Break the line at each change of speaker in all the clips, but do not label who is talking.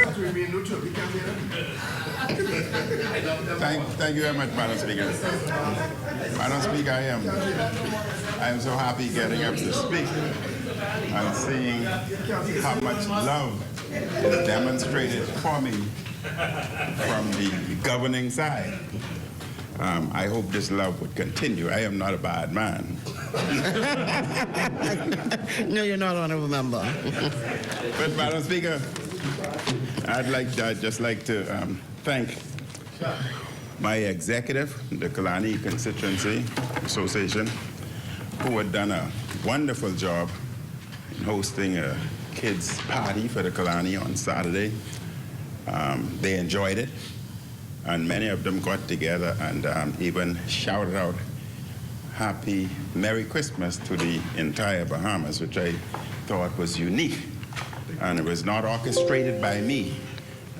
Thank you very much, Madam Speaker. Madam Speaker, I am so happy getting up to speak and seeing how much love is demonstrated for me from the governing side. I hope this love would continue. I am not a bad man.
No, you're not, honorable member.
But, Madam Speaker, I'd just like to thank my executive, the Killarney Constituency Association, who had done a wonderful job in hosting a kids' party for the Killarney on Saturday. They enjoyed it, and many of them got together and even shouted out Happy Merry Christmas to the entire Bahamas, which I thought was unique. And it was not orchestrated by me.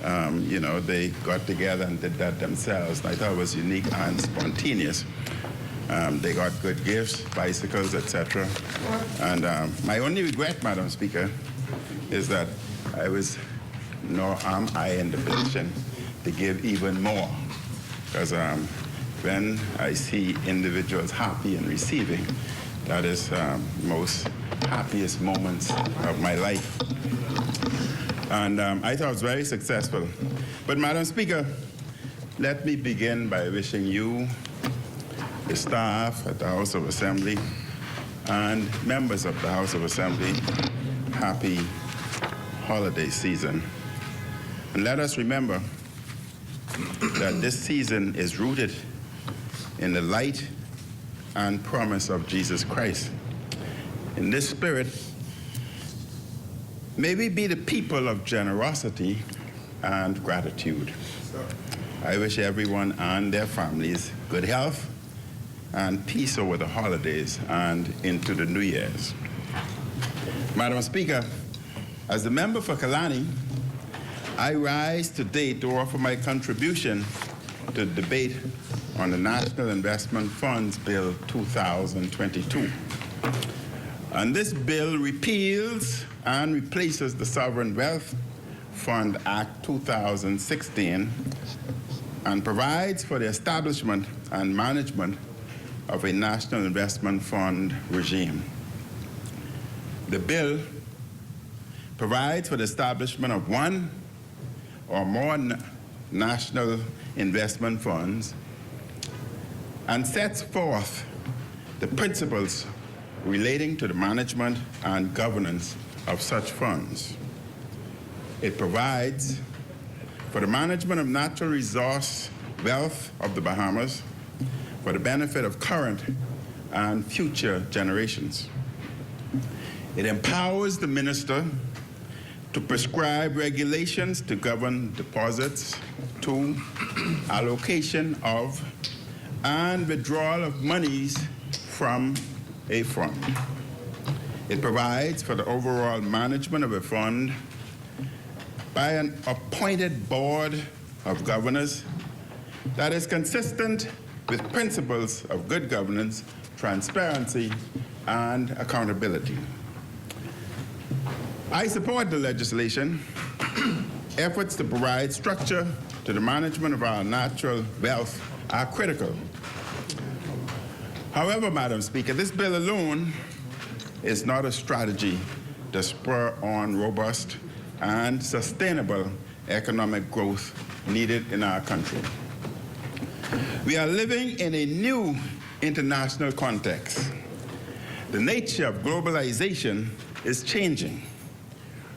You know, they got together and did that themselves. I thought it was unique and spontaneous. They got good gifts, bicycles, etc. And my only regret, Madam Speaker, is that nor am I in the position to give even more. Because when I see individuals happy and receiving, that is most happiest moments of my life. And I thought it was very successful. But Madam Speaker, let me begin by wishing you, the staff at the House of Assembly, and members of the House of Assembly, happy holiday season. And let us remember that this season is rooted in the light and promise of Jesus Christ. In this spirit, may we be the people of generosity and gratitude. I wish everyone and their families good health and peace over the holidays and into the New Year's. Madam Speaker, as the member for Killarney, I rise today to offer my contribution to the debate on the National Investment Funds Bill 2022. And this bill repeals and replaces the Sovereign Wealth Fund Act 2016 and provides for the establishment and management of a national investment fund regime. The bill provides for the establishment of one or more national investment funds and sets forth the principles relating to the management and governance of such funds. It provides for the management of natural resource wealth of the Bahamas for the benefit of current and future generations. It empowers the minister to prescribe regulations to govern deposits, to allocation of and withdrawal of monies from a fund. It provides for the overall management of a fund by an appointed board of governors that is consistent with principles of good governance, transparency, and accountability. I support the legislation. Efforts to provide structure to the management of our natural wealth are critical. However, Madam Speaker, this bill alone is not a strategy to spur on robust and sustainable economic growth needed in our country. We are living in a new international context. The nature of globalization is changing.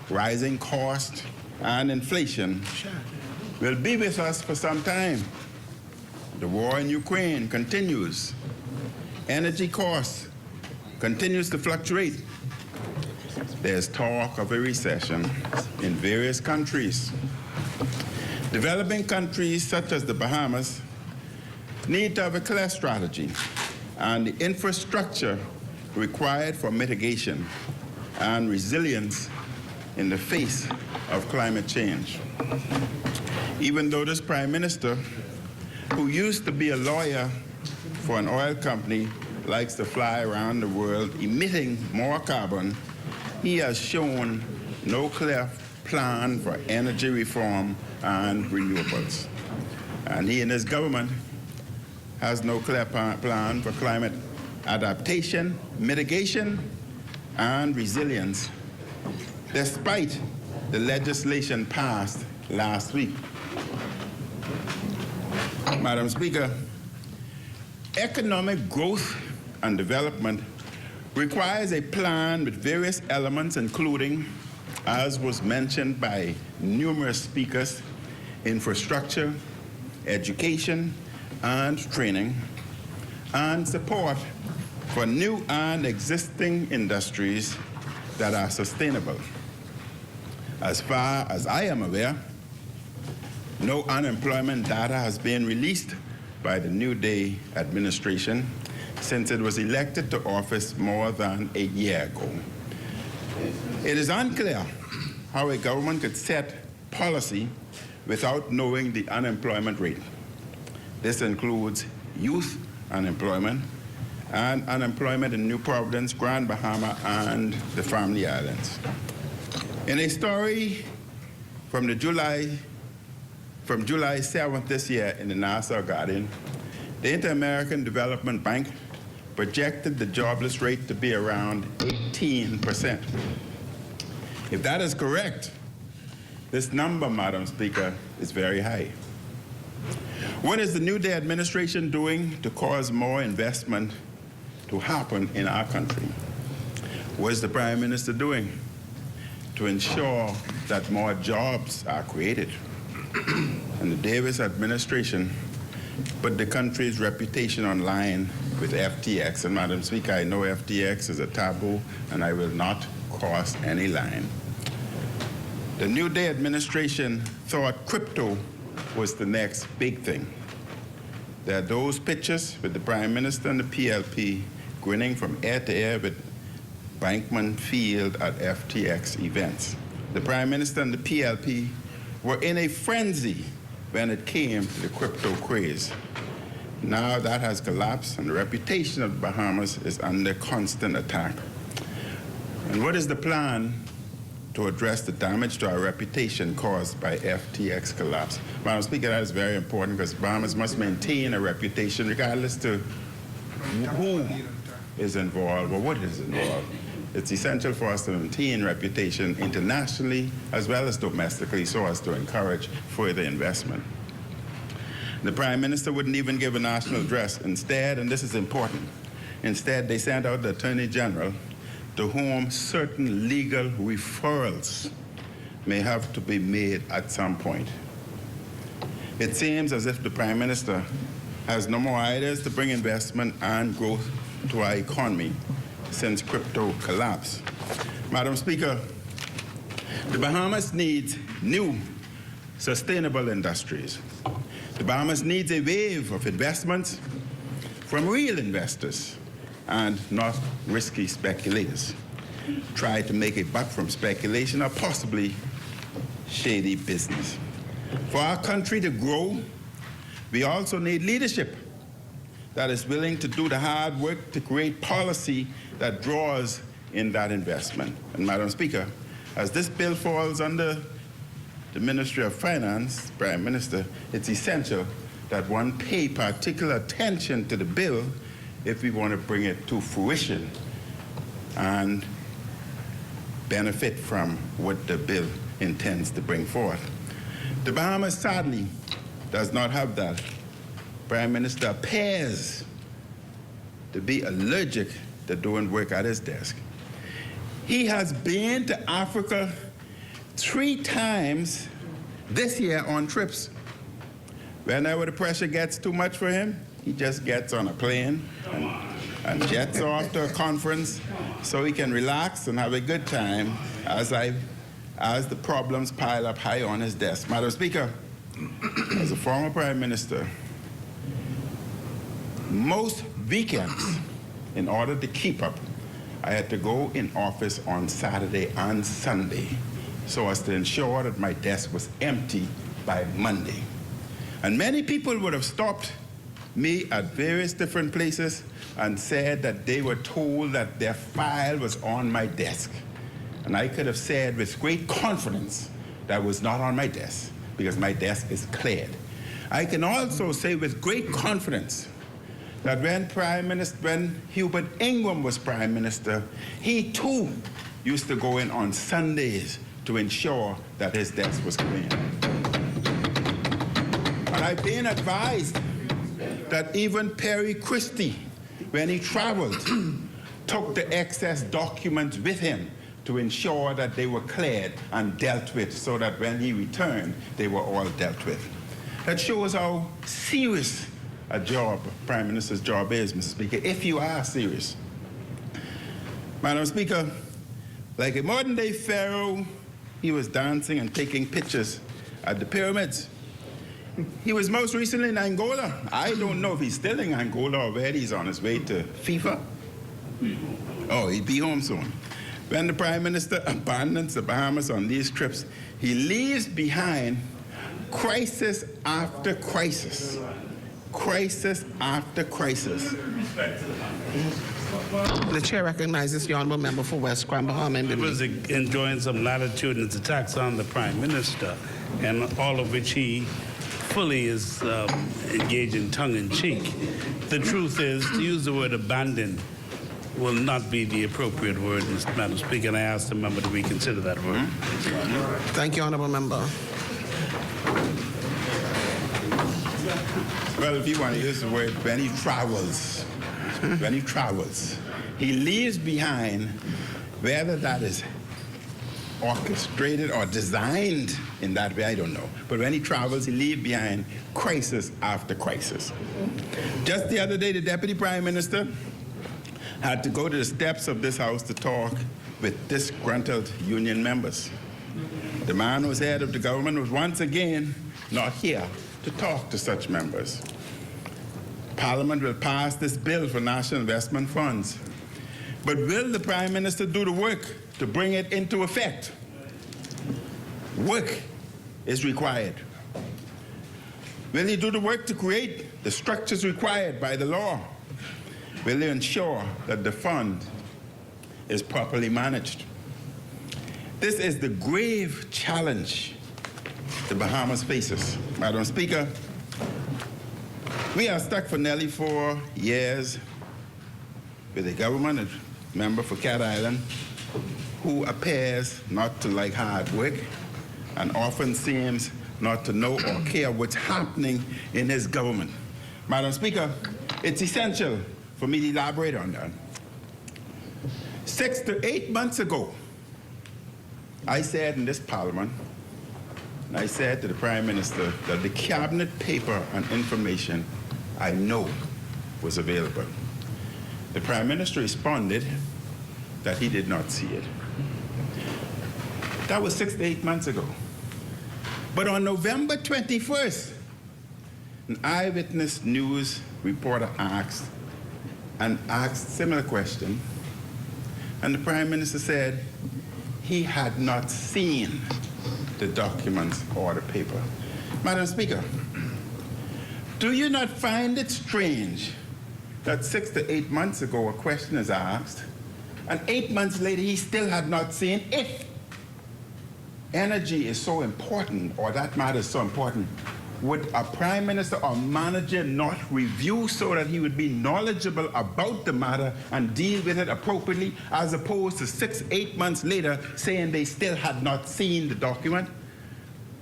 Rising cost and inflation will be with us for some time. The war in Ukraine continues. Energy costs continues to fluctuate. There's talk of a recession in various countries. Developing countries such as the Bahamas need to have a clear strategy and the infrastructure required for mitigation and resilience in the face of climate change. Even though this Prime Minister, who used to be a lawyer for an oil company, likes to fly around the world emitting more carbon, he has shown no clear plan for energy reform and renewables. And he and his government has no clear plan for climate adaptation, mitigation, and resilience, despite the legislation passed last week. Madam Speaker, economic growth and development requires a plan with various elements, including, as was mentioned by numerous speakers, infrastructure, education, and training, and support for new and existing industries that are sustainable. As far as I am aware, no unemployment data has been released by the New Day administration since it was elected to office more than a year ago. It is unclear how a government could set policy without knowing the unemployment rate. This includes youth unemployment and unemployment in New Providence, Grand Bahama, and the Family Islands. In a story from July 7th this year in the Nassau Guardian, the Inter-American Development Bank projected the jobless rate to be around 18%. If that is correct, this number, Madam Speaker, is very high. What is the New Day administration doing to cause more investment to happen in our country? What is the Prime Minister doing to ensure that more jobs are created? And the Davis administration put the country's reputation on line with FTX. And Madam Speaker, I know FTX is a taboo, and I will not cross any line. The New Day administration thought crypto was the next big thing. There are those pictures with the Prime Minister and the PLP grinning from ear to ear with Bankman Field at FTX events. The Prime Minister and the PLP were in a frenzy when it came to the crypto craze. Now that has collapsed, and the reputation of the Bahamas is under constant attack. And what is the plan to address the damage to our reputation caused by FTX collapse? Madam Speaker, that is very important, because Bahamas must maintain a reputation regardless to who is involved or what is involved. It's essential for us to maintain reputation internationally as well as domestically so as to encourage further investment. The Prime Minister wouldn't even give a national address. Instead, and this is important, instead they sent out the Attorney General, to whom certain legal referrals may have to be made at some point. It seems as if the Prime Minister has no more ideas to bring investment and growth to our economy since crypto collapsed. Madam Speaker, the Bahamas needs new, sustainable industries. The Bahamas needs a wave of investments from real investors and not risky speculators. Try to make a buck from speculation or possibly shady business. For our country to grow, we also need leadership that is willing to do the hard work to create policy that draws in that investment. And Madam Speaker, as this bill falls under the Ministry of Finance, Prime Minister, it's essential that one pay particular attention to the bill if we want to bring it to fruition and benefit from what the bill intends to bring forth. The Bahamas, sadly, does not have that. Prime Minister appears to be allergic to doing work at his desk. He has been to Africa 3 times this year on trips. Whenever the pressure gets too much for him, he just gets on a plane and jets off to a conference so he can relax and have a good time as the problems pile up high on his desk. Madam Speaker, as a former Prime Minister, most weekends, in order to keep up, I had to go in office on Saturday and Sunday so as to ensure that my desk was empty by Monday. And many people would have stopped me at various different places and said that they were told that their file was on my desk. And I could have said with great confidence
that was not on my desk, because my desk is cleared. I can also say with great confidence that when Hubert Ingram was Prime Minister, he too used to go in on Sundays to ensure that his desk was clean. And I've been advised that even Perry Christie, when he traveled, took the excess documents with him to ensure that they were cleared and dealt with, so that when he returned, they were all dealt with. That shows how serious a job a Prime Minister's job is, Mr. Speaker, if you are serious. Madam Speaker, like a modern-day pharaoh, he was dancing and taking pictures at the pyramids. He was most recently in Angola. I don't know if he's still in Angola or whether he's on his way to FIFA. Oh, he'd be home soon. When the Prime Minister abandons the Bahamas on these trips, he leaves behind crisis after crisis. Crisis after crisis.
The chair recognizes the honourable member for West Cranbourne.
It was enjoying some latitude in its attacks on the Prime Minister, and all of which he fully is engaged in tongue-in-cheek. The truth is, to use the word abandon will not be the appropriate word, Madam Speaker, and I ask the member to reconsider that word.
Thank you, honourable member.
Well, if you want to use the word, when he travels, he leaves behind, whether that is orchestrated or designed in that way, I don't know. But when he travels, he leaves behind crisis after crisis. Just the other day, the Deputy Prime Minister had to go to the steps of this House to talk with disgruntled union members. The man who was head of the government was once again not here to talk to such members. Parliament will pass this bill for national investment funds. But will the Prime Minister do the work to bring it into effect? Work is required. Will he do the work to create the structures required by the law? Will he ensure that the fund is properly managed? This is the grave challenge the Bahamas faces. Madam Speaker, we are stuck for nearly 4 years with a government, a member for Cat Island, who appears not to like hard work and often seems not to know or care what's happening in his government. Madam Speaker, it's essential for me to elaborate on that. 6 to 8 months ago, I said in this Parliament, and I said to the Prime Minister that the cabinet paper and information I know was available. The Prime Minister responded that he did not see it. That was 6 to 8 months ago. But on November 21st, an Eyewitness News reporter asked similar question, and the Prime Minister said he had not seen the documents or the paper. Madam Speaker, do you not find it strange that 6 to 8 months ago a question is asked, and 8 months later he still had not seen? If energy is so important, or that matter is so important, would a Prime Minister or manager not review so that he would be knowledgeable about the matter and deal with it appropriately, as opposed to 6, 8 months later saying they still had not seen the document?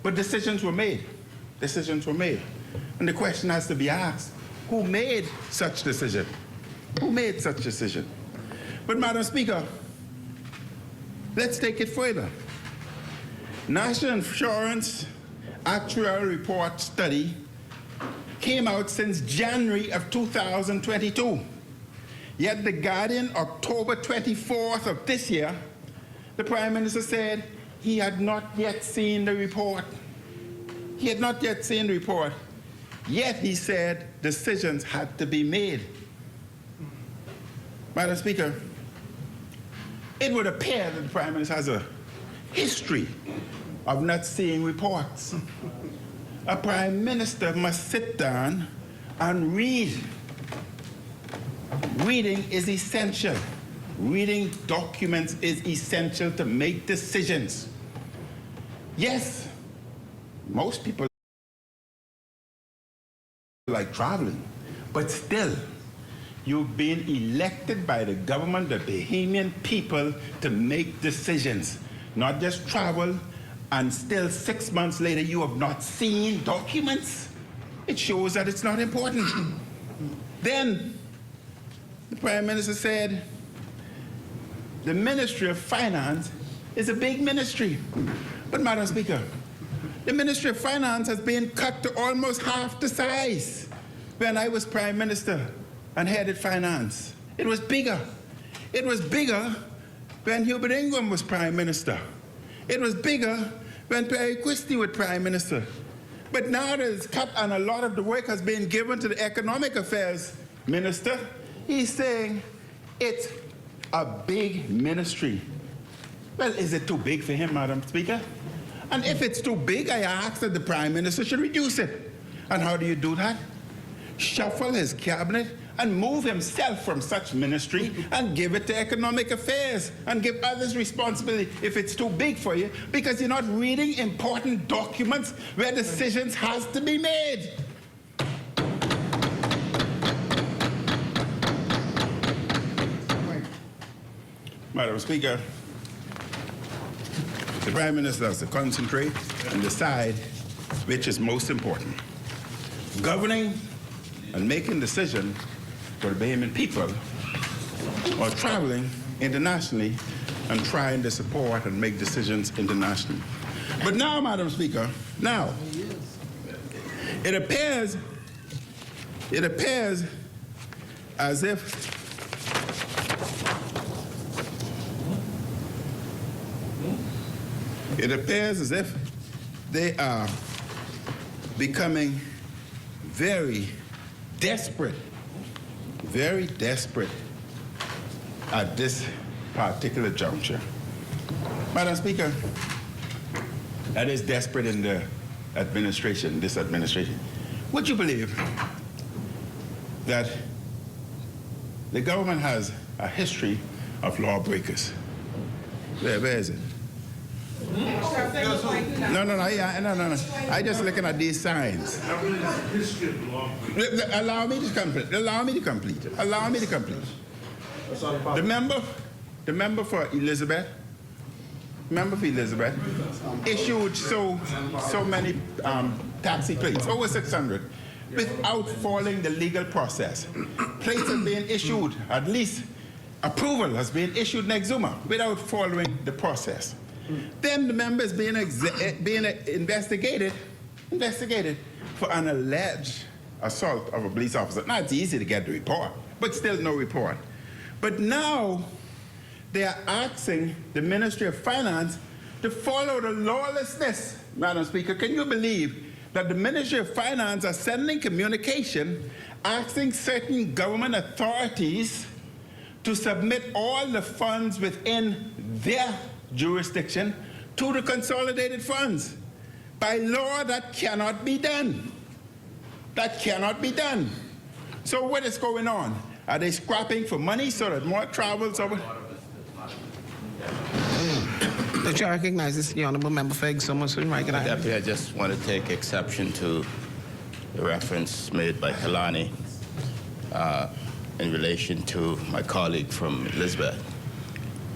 But decisions were made. Decisions were made. And the question has to be asked, who made such decision? Who made such decision? But Madam Speaker, let's take it further. National Insurance Actuarial Report study came out since January of 2022. Yet the Guardian, October 24th of this year, the Prime Minister said he had not yet seen the report. He had not yet seen the report. Yet he said decisions had to be made. Madam Speaker, it would appear that the Prime Minister has a history of not seeing reports. A Prime Minister must sit down and read. Reading is essential. Reading documents is essential to make decisions. Yes, most people like traveling, but still, you've been elected by the government, the Bahamian people, to make decisions, not just travel, and still 6 months later you have not seen documents. It shows that it's not important. Then the Prime Minister said, the Ministry of Finance is a big ministry. But Madam Speaker, the Ministry of Finance has been cut to almost half the size when I was Prime Minister and headed finance. It was bigger. It was bigger when Hubert Ingram was Prime Minister. It was bigger when Perry Christie was Prime Minister. But now it's cut and a lot of the work has been given to the Economic Affairs Minister. He's saying it's a big ministry. Well, is it too big for him, Madam Speaker? And if it's too big, I ask that the Prime Minister should reduce it. And how do you do that? Shuffle his cabinet and move himself from such ministry and give it to Economic Affairs and give others responsibility if it's too big for you, because you're not reading important documents where decisions has to be made. Madam Speaker, the Prime Minister has to concentrate and decide which is most important. Governing and making decisions for the Bahamian people, or traveling internationally and trying to support and make decisions internationally. But now, Madam Speaker, now, it appears as if they are becoming very desperate at this particular juncture. Madam Speaker, that is desperate in the administration, this administration. Would you believe that the government has a history of lawbreakers? Where is it? No. I just looking at these signs. Allow me to complete. The member for Elizabeth, issued so many taxi plates, over 600, without following the legal process. Plates have been issued, at least approval has been issued in Exuma without following the process. Then the member is being investigated for an alleged assault of a police officer. Now, it's easy to get the report, but still no report. But now they are asking the Ministry of Finance to follow the lawlessness. Madam Speaker, can you believe that the Ministry of Finance are sending communication asking certain government authorities to submit all the funds within their jurisdiction to the consolidated funds? By law, that cannot be done. That cannot be done. So what is going on? Are they scrapping for money so that more travels over?
The chair recognizes the honourable member for Exuma.
Deputy, I just want to take exception to the reference made by Killarney in relation to my colleague from Elizabeth.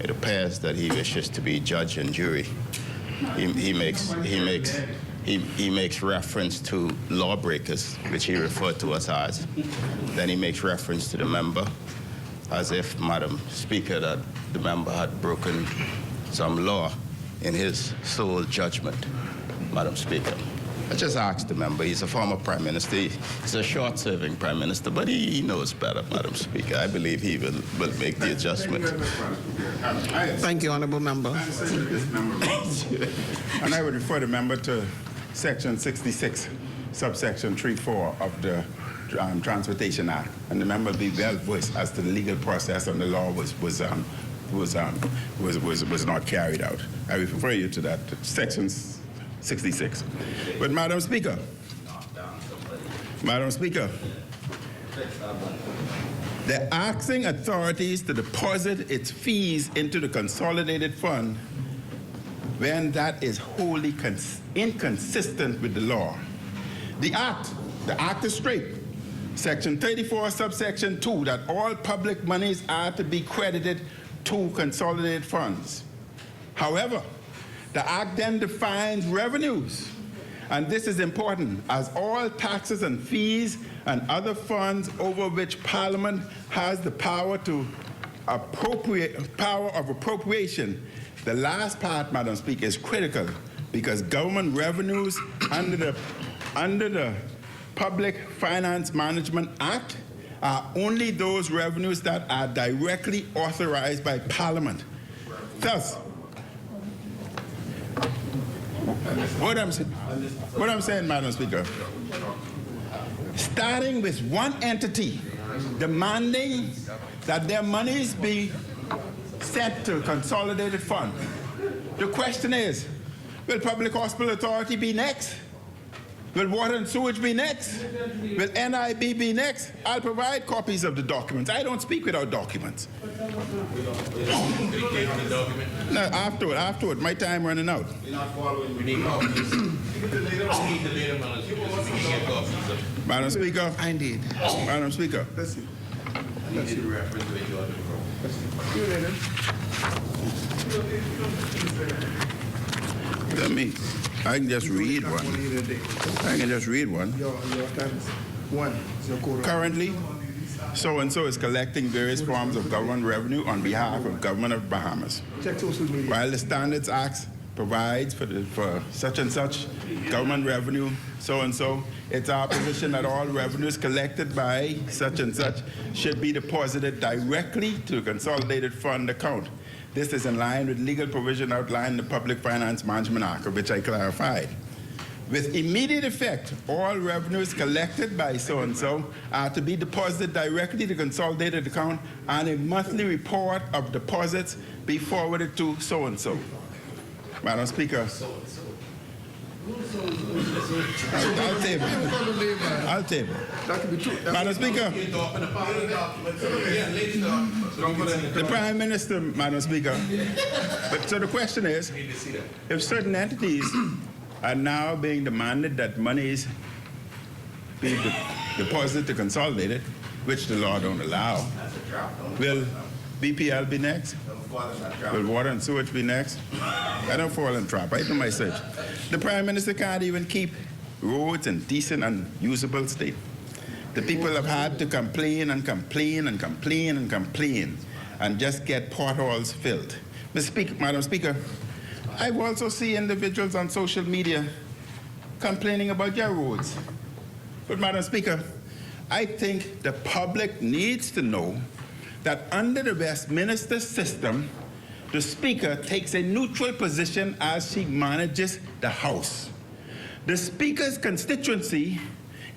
It appears that he wishes to be judge and jury. He makes reference to lawbreakers, which he referred to us as. Then he makes reference to the member, as if, Madam Speaker, that the member had broken some law in his sole judgment, Madam Speaker. I just asked the member. He's a former Prime Minister. He's a short-serving Prime Minister, but he knows better, Madam Speaker. I believe he will make the adjustment.
Thank you, honourable member.
And I would refer the member to Section 66, subsection 3(4) of the Transportation Act, and the member will be well versed as to the legal process and the law was not carried out. I refer you to that, Section 66. But Madam Speaker, they're asking authorities to deposit its fees into the consolidated fund when that is wholly inconsistent with the law. The act is straight. Section 34, subsection 2, that all public monies are to be credited to consolidated funds. However, the act then defines revenues, and this is important, as all taxes and fees and other funds over which Parliament has the power of appropriation. The last part, Madam Speaker, is critical because government revenues under the Public Finance Management Act are only those revenues that are directly authorized by Parliament. Thus, what I'm saying, Madam Speaker, starting with one entity demanding that their monies be sent to a consolidated fund. The question is, will Public Hospital Authority be next? Will Water and Sewage be next? Will NIB be next? I'll provide copies of the documents. I don't speak without documents. No, afterward. My time running out.
You're not following. We need copies.
Madam Speaker.
Indeed.
Madam Speaker.
I need you to reference where you are from.
I can just read one.
Your time is one.
Currently, so-and-so is collecting various forms of government revenue on behalf of Government of Bahamas.
Check social media.
While the Standards Act provides for such and such government revenue, so-and-so, it's our position that all revenues collected by such and such should be deposited directly to a consolidated fund account. This is in line with legal provision outlined in the Public Finance Management Act, of which I clarified. With immediate effect, all revenues collected by so-and-so are to be deposited directly to consolidated account, and a monthly report of deposits be forwarded to so-and-so. Madam Speaker. I'll table.
That could be true.
Madam Speaker. The Prime Minister, Madam Speaker. So the question is, if certain entities are now being demanded that monies be deposited to consolidated, which the law don't allow, will BPL be next? Will Water and Sewage be next? I don't fall in trap. I do my search. The Prime Minister can't even keep roads in decent and usable state. The people have had to complain and complain and complain and complain and just get potholes filled. Madam Speaker, I've also seen individuals on social media complaining about your roads. But Madam Speaker, I think the public needs to know that under the Westminster system, the Speaker takes a neutral position as she manages the House. The Speaker's constituency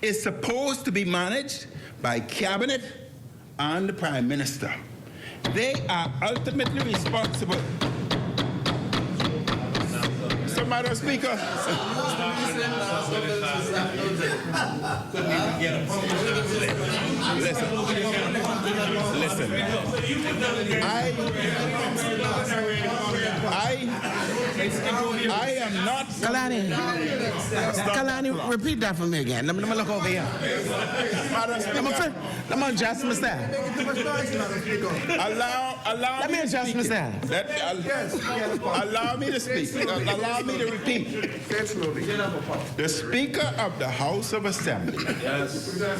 is supposed to be managed by Cabinet and the Prime Minister. They are ultimately responsible. So, Madam Speaker. Listen. I am not.
Killarney, repeat that for me again. Let me look over here. Let me adjust my style. Let me adjust my style.
Allow me to speak. Allow me to repeat. The Speaker of the House of Assembly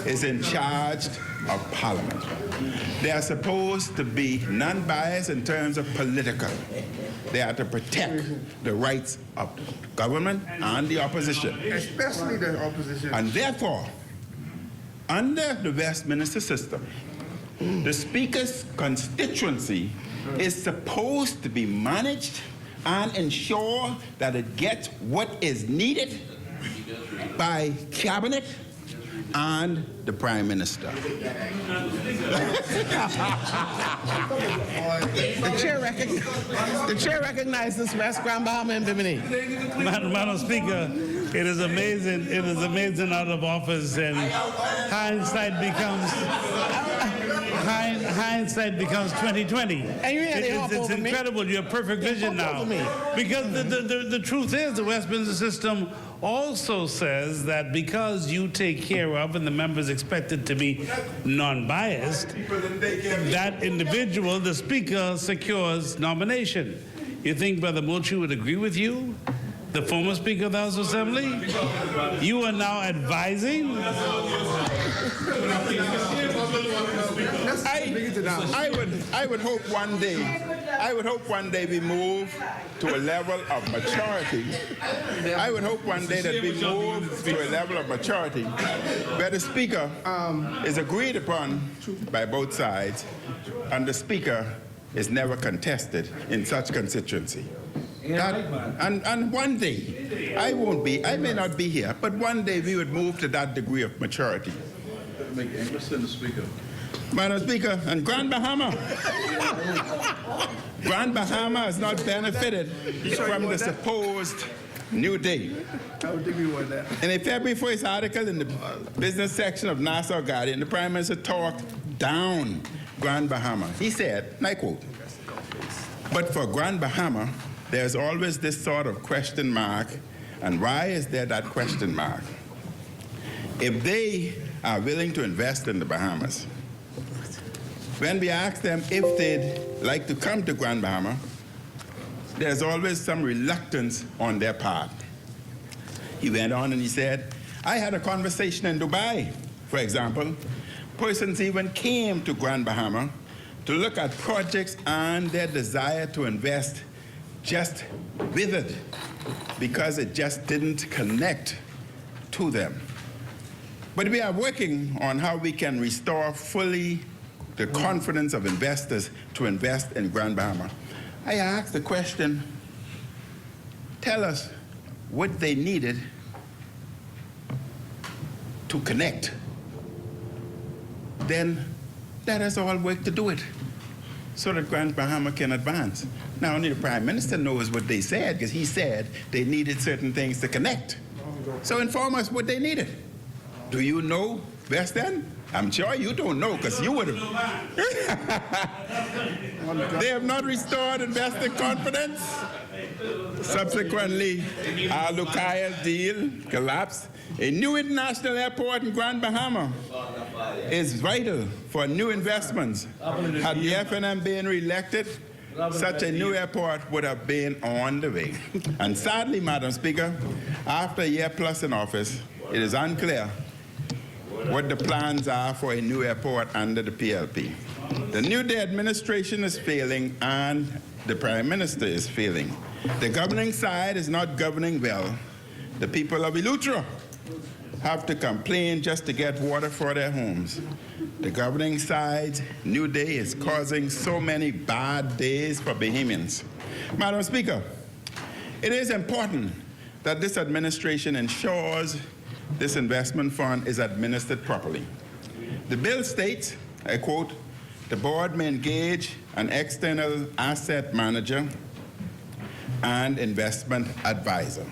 is in charge of Parliament. They are supposed to be non-biased in terms of political. They are to protect the rights of government and the opposition.
Especially the opposition.
And therefore, under the Westminster system, the Speaker's constituency is supposed to be managed and ensure that it gets what is needed by Cabinet and the Prime Minister.
The chair recognizes West Grand Bahama and Bimini.
Madam Speaker, It is amazing. It is amazing out of office, and hindsight becomes 2020.
And you had to hop
It's
over me.
incredible. You have perfect vision
hop
now.
over me.
Because the truth is, the Westminster system also says that because you take care of, and the members expected to be non-biased, that individual, the Speaker, secures nomination. You think Brother Mochi would agree with you? The former Speaker of the House of Assembly? You are now advising?
I would hope one day we move to a level of maturity. I would hope one day that we move to a level of maturity where the Speaker is agreed upon by both sides, and the Speaker is never contested in such constituency. And one day, I may not be here, but one day we would move to that degree of maturity.
Mr. Speaker.
Madam Speaker, and Grand Bahama has not benefited from the supposed New Day.
I would think we want that.
In a February 1st article in the business section of Nassau Guardian, the Prime Minister talked down Grand Bahama. He said, and I quote, "But for Grand Bahama, there's always this sort of question mark, and why is there that question mark? If they are willing to invest in the Bahamas, when we ask them if they'd like to come to Grand Bahama, there's always some reluctance on their part." He went on and he said, "I had a conversation in Dubai, for example. Persons even came to Grand Bahama to look at projects, and their desire to invest just withered because it just didn't connect to them. But we are working on how we can restore fully the confidence of investors to invest in Grand Bahama." I asked the question, tell us what they needed to connect. Then let us all work to do it so that Grand Bahama can advance. Now, only the Prime Minister knows what they said, because he said they needed certain things to connect. So inform us what they needed. Do you know best then? I'm sure you don't know, because you would have. They have not restored investor confidence. Subsequently, our Lucaya's deal collapsed. A new international airport in Grand Bahama is vital for new investments. Had the FNM been re-elected, such a new airport would have been on the way. And sadly, Madam Speaker, after a year plus in office, it is unclear what the plans are for a new airport under the PLP. The New Day administration is failing, and the Prime Minister is failing. The governing side is not governing well. The people of Eleuthera have to complain just to get water for their homes. The governing side, New Day, is causing so many bad days for Bahamians. Madam Speaker, it is important that this administration ensures this investment fund is administered properly. The bill states, I quote, "The board may engage an external asset manager and investment advisor,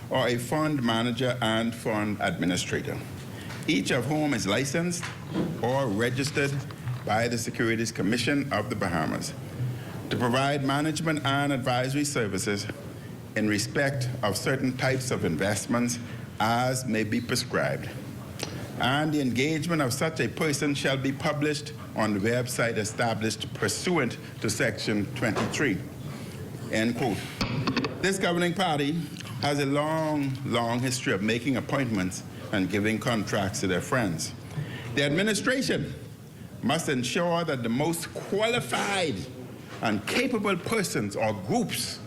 or a fund manager and fund administrator, each of whom is licensed or registered by the Securities Commission of the Bahamas, to provide management and advisory services in respect of certain types of investments as may be prescribed. And the engagement of such a person shall be published on the website established pursuant to Section 23. End quote. This governing party has a long history of making appointments and giving contracts to their friends. The administration must ensure that the most qualified and capable persons or groups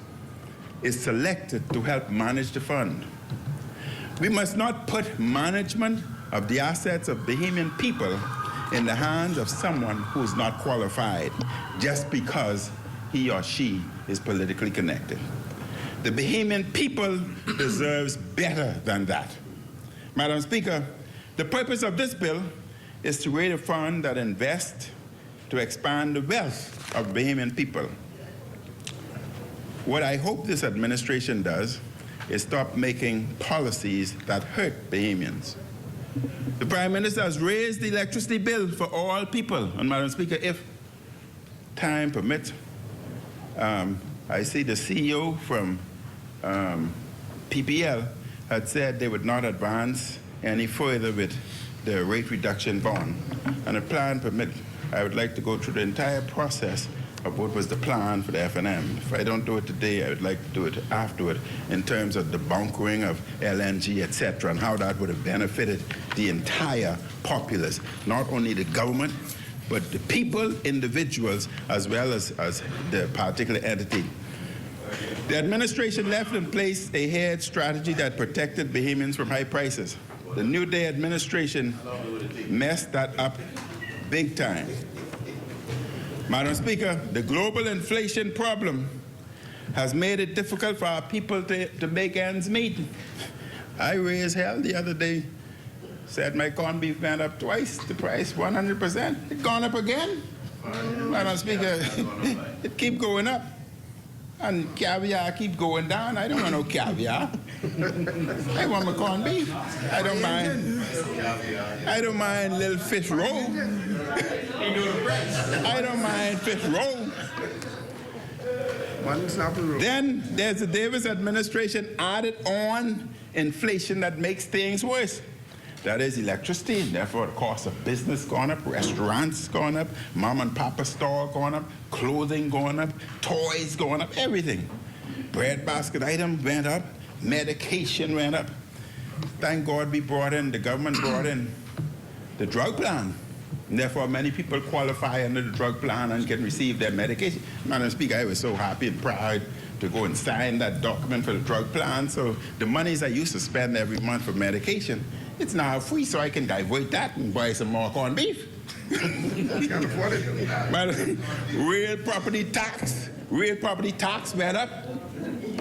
is selected to help manage the fund. We must not put management of the assets of Bahamian people in the hands of someone who is not qualified just because he or she is politically connected. The Bahamian people deserves better than that. Madam Speaker, the purpose of this bill is to create a fund that invests to expand the wealth of Bahamian people. What I hope this administration does is stop making policies that hurt Bahamians. The Prime Minister has raised the electricity bill for all people. And Madam Speaker, if time permits, I see the CEO from PPL had said they would not advance any further with the rate reduction bond. And a plan permit, I would like to go through the entire process of what was the plan for the FNM. If I don't do it today, I would like to do it afterward in terms of the bunkering of LNG, etc., and how that would have benefited the entire populace, not only the government, but the people, individuals, as well as the particular entity. The administration left in place a hedge strategy that protected Bahamians from high prices. The New Day administration messed that up big time. Madam Speaker, the global inflation problem has made it difficult for our people to make ends meet. I raised hell the other day, said my corned beef went up twice the price, 100%. It gone up again. Madam Speaker, it keep going up. And caviar keep going down. I don't want no caviar. I want my corned beef. I don't mind little fish roll. I don't mind fish roll. Then there's the Davis administration added on inflation that makes things worse. That is electricity, and therefore the cost of business gone up, restaurants gone up, mom and papa store gone up, clothing going up, toys going up, everything. Bread basket item went up, medication went up. Thank God the government brought in the drug plan. And therefore many people qualify under the drug plan and can receive their medication. Madam Speaker, I was so happy and proud to go and sign that document for the drug plan. So the monies I used to spend every month for medication, it's now free, so I can divert that and buy some more corned beef.
Can't afford it.
But real property tax went up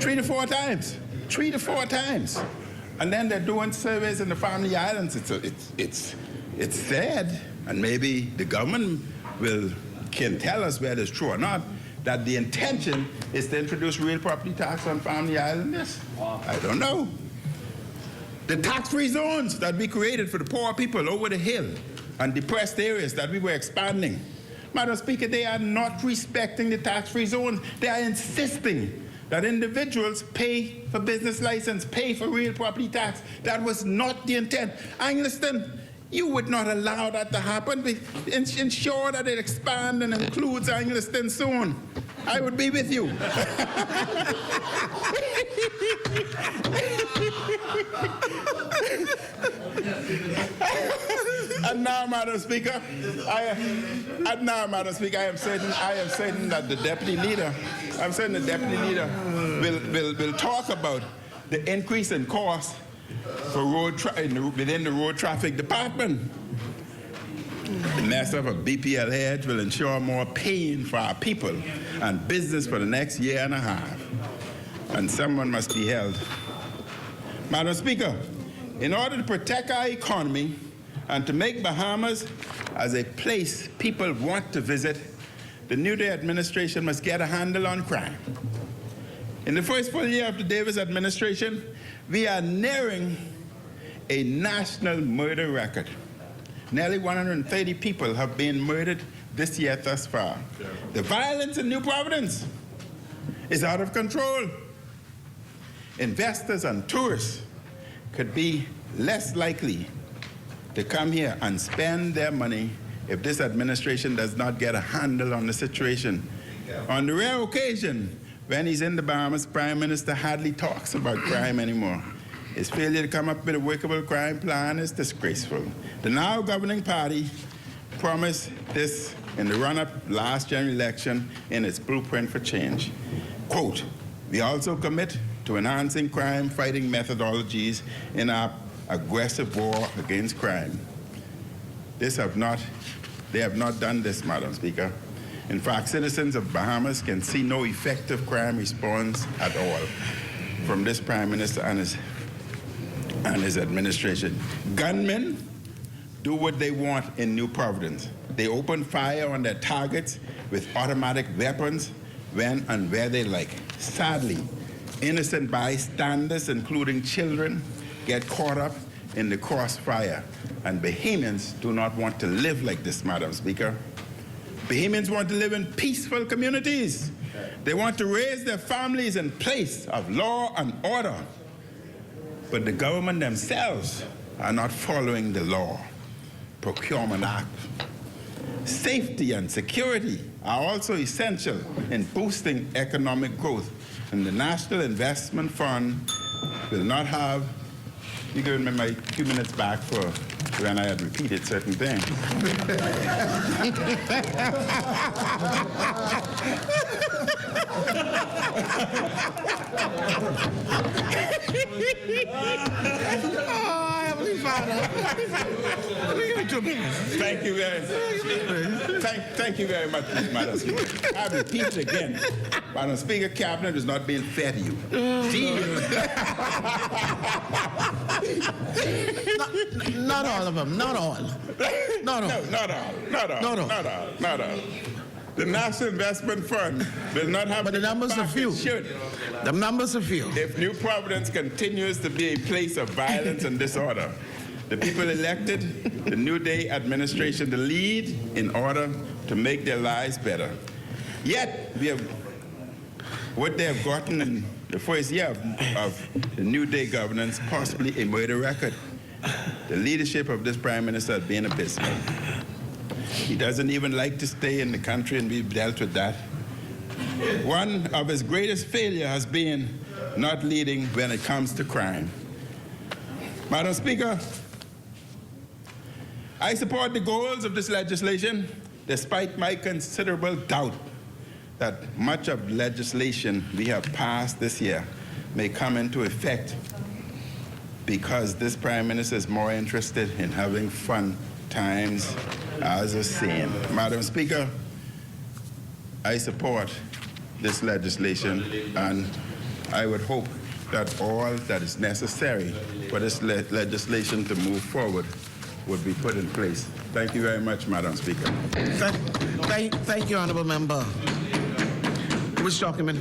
3 to 4 times. 3 to 4 times. And then they're doing surveys in the Family Islands. It's sad, and maybe the government can tell us whether it's true or not, that the intention is to introduce real property tax on Family Islanders. I don't know. The tax-free zones that we created for the poor people over the hill and depressed areas that we were expanding. Madam Speaker, they are not respecting the tax-free zones. They are insisting that individuals pay for business license, pay for real property tax. That was not the intent. Angliston, you would not allow that to happen. Ensure that it expands and includes Angliston soon. I would be with you. And now, Madam Speaker, I am certain that the deputy leader, will talk about the increase in cost for within the road traffic department. The mess of a BPL hedge will ensure more pain for our people and business for the next year and a half. And someone must be held. Madam Speaker, in order to protect our economy and to make Bahamas as a place people want to visit, the New Day administration must get a handle on crime. In the first full year of the Davis administration, we are nearing a national murder record. Nearly 130 people have been murdered this year thus far. The violence in New Providence is out of control. Investors and tourists could be less likely to come here and spend their money if this administration does not get a handle on the situation. On the rare occasion when he's in the Bahamas, Prime Minister hardly talks about crime anymore. His failure to come up with a workable crime plan is disgraceful. The now governing party promised this in the run-up last general election in its blueprint for change. Quote, we also commit to enhancing crime-fighting methodologies in our aggressive war against crime. They have not done this, Madam Speaker. In fact, citizens of Bahamas can see no effective crime response at all from this Prime Minister and his administration. Gunmen do what they want in New Providence. They open fire on their targets with automatic weapons when and where they like. Sadly, Innocent bystanders, including children, get caught up in the crossfire. And Bahamians do not want to live like this, Madam Speaker. Bahamians want to live in peaceful communities. They want to raise their families in place of law and order. But the government themselves are not following the law. Procurement Act. Safety and security are also essential in boosting economic growth. And the National Investment Fund will not have, you gave me my 2 minutes back for when I had repeated certain things.
Oh, Heavenly Father.
Thank you very much, Madam Speaker. I repeat it again. Madam Speaker, Cabinet is not being fair to you.
Not all of them. Not all. Not all.
No, not all. Not all.
Not all.
Not all. Not all. The National Investment Fund will not have.
But the numbers are few. The numbers are few.
If New Providence continues to be a place of violence and disorder, the people elected the New Day administration to lead in order to make their lives better. Yet, what they have gotten in the first year of the New Day governance, possibly a murder record. The leadership of this Prime Minister has been abysmal. He doesn't even like to stay in the country, and we've dealt with that. One of his greatest failures has been not leading when it comes to crime. Madam Speaker, I support the goals of this legislation, despite my considerable doubt that much of legislation we have passed this year may come into effect because this Prime Minister is more interested in having fun times as a saying. Madam Speaker, I support this legislation, and I would hope that all that is necessary for this legislation to move forward would be put in place. Thank you very much, Madam Speaker.
Thank you, Honourable Member. Which document?